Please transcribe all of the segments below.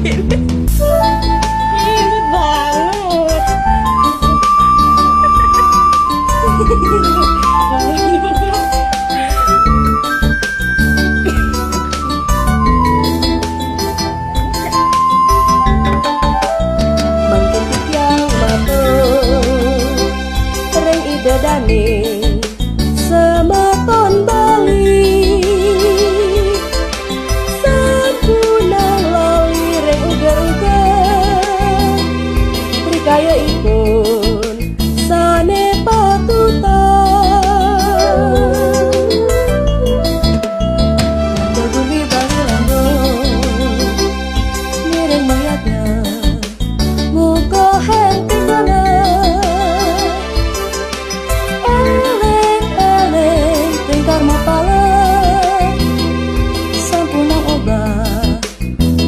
ini. Imut banget. Mangkentik yang matur Reng ide dani Semeton Bali Sampuna lali reng uger-uger Rikaya ipun Sane patutan Bagumi bagi lambung Mireng mayatnya Muka henti mana Eleng-eleng Tingkar mapala Sampuna obat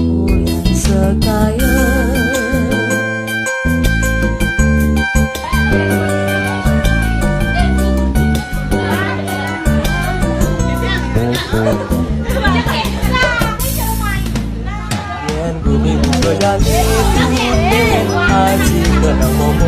Uyan sekaya Yen bumi buka dan itu Haji kenang momo